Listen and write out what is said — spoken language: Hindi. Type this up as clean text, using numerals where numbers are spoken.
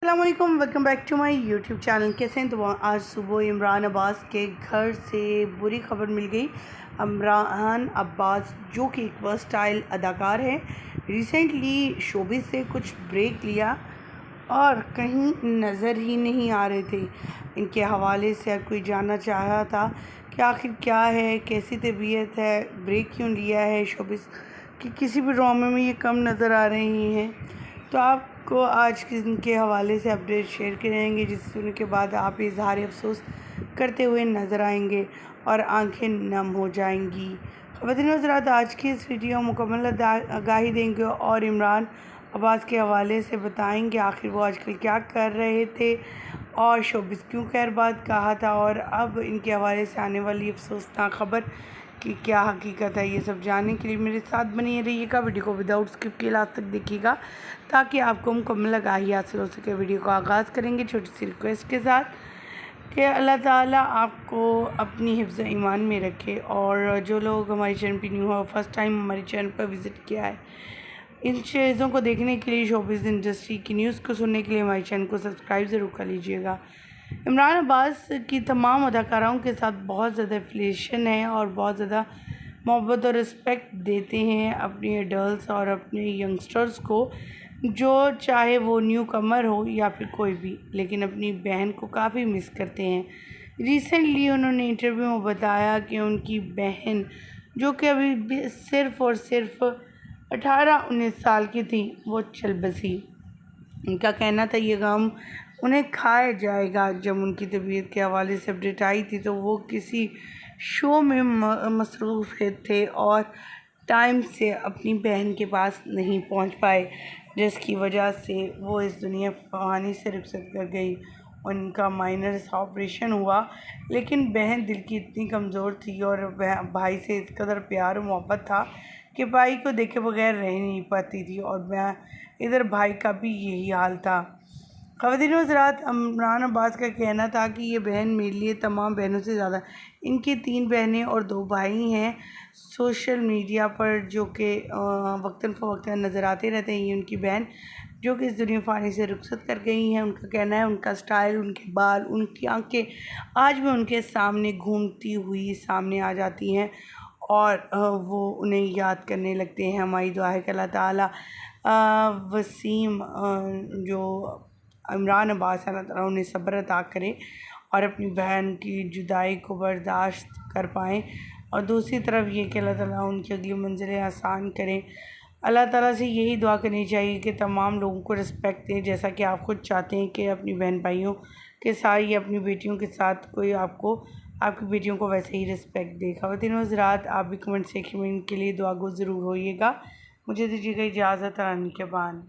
अस्सलामुअलैकुम, welcome back to my YouTube channel. कैसे हैं? तो आज सुबह इमरान अब्बास के घर से बुरी खबर मिल गई। इमरान अब्बास जो कि एक वर्सटाइल अदाकार है, रिसेंटली शोबिज़ से कुछ ब्रेक लिया और कहीं नज़र ही नहीं आ रहे थे। इनके हवाले से हर कोई जानना चाह रहा था कि आखिर क्या है, कैसी तबीयत है, ब्रेक क्यों लिया है शोबिज़ कि किसी भी ड्रामे में ये कम नज़र आ रही हैं। तो आपको आज के हवाले से अपडेट शेयर करेंगे, जिसे सुनने के बाद आप इजहार अफसोस करते हुए नज़र आएंगे और आंखें नम हो जाएंगी। ख़वातीन हज़रात, आज की इस वीडियो मुकम्मल आगाही देंगे और इमरान अब्बास के हवाले से बताएंगे आखिर वो आजकल क्या कर रहे थे और शोबिज़ क्यों खैर बात कहा था, और अब इनके हवाले से आने वाली अफसोसनाक खबर कि क्या हकीकत है। ये सब जानने के लिए मेरे साथ बनी रहिएगा। वीडियो को विदाउट स्किप के लास्ट तक देखिएगा ताकि आपको मुकम्मल आगाही हासिल हो सके। वीडियो को आगाज़ करेंगे छोटी सी रिक्वेस्ट के साथ कि अल्लाह ताला आपको अपनी हिफ्ज़ ईमान में रखे। और जो लोग हमारे चैनल पर न्यू हो, फर्स्ट टाइम हमारे चैनल पर विज़िट किया है, इन चीज़ों को देखने के लिए, शोबिज़ इंडस्ट्री की न्यूज़ को सुनने के लिए हमारे चैनल को सब्सक्राइब ज़रूर कर लीजिएगा। इमरान अब्बास की तमाम अदाकाराओं के साथ बहुत ज़्यादा एफिलिएशन है और बहुत ज़्यादा मोहब्बत और रिस्पेक्ट देते हैं अपने एडल्ट्स और अपने यंगस्टर्स को, जो चाहे वो न्यू कमर हो या फिर कोई भी, लेकिन अपनी बहन को काफ़ी मिस करते हैं। रिसेंटली उन्होंने इंटरव्यू में बताया कि उनकी बहन, जो कि अभी सिर्फ़ और सिर्फ 18-19 साल की थी, वो चल बसी। उनका कहना था ये गम उन्हें खाया जाएगा। जब उनकी तबीयत के हवाले से अपडेट आई थी तो वो किसी शो में मसरूफ़ थे और टाइम से अपनी बहन के पास नहीं पहुंच पाए, जिसकी वजह से वो इस दुनिया फ़ानी से रुखसत कर गई। उनका माइनर सा ऑपरेशन हुआ, लेकिन बहन दिल की इतनी कमज़ोर थी और भाई से इस कदर प्यार और मोहब्बत था कि भाई को देखे बगैर रह नहीं पाती थी, और मैं इधर भाई का भी यही हाल था। ख़वातीन हज़रात, इमरान अब्बास का कहना था कि ये बहन मेरे लिए तमाम बहनों से ज़्यादा, इनकी 3 बहनें और 2 भाई हैं सोशल मीडिया पर, जो कि वक्तन फ़वक्तन नज़र आते रहते हैं। ये उनकी बहन जो कि इस दुनिया फ़ानी से रुखसत कर गई हैं। उनका कहना है उनका स्टाइल, उनके बाल, उनकी आँखें आज भी उनके सामने घूमती हुई सामने आ जाती हैं और वो उन्हें याद करने लगते हैं। हमारी दुआ है कि अल्लाह ताला वसीम जो इमरान अब्बास अल्लाह ताला उन्हें सब्र अता करे और अपनी बहन की जुदाई को बर्दाश्त कर पाएँ, और दूसरी तरफ ये कि अल्लाह ताला उनकी अगली मंज़िलें आसान करें। अल्लाह ताला से यही दुआ करनी चाहिए कि तमाम लोगों को रिस्पेक्ट दें, जैसा कि आप खुद चाहते हैं कि अपनी बहन भाइयों के साथ या अपनी बेटियों के साथ कोई आपको आपकी बेटियों को वैसे ही रिस्पेक्ट दे। ख़वातीन हज़रात, आप भी कमेंट सेक्शन में इनके लिए दुआ गो ज़रूर होइएगा। मुझे दीजिएगा इजाज़त, आने के बाद।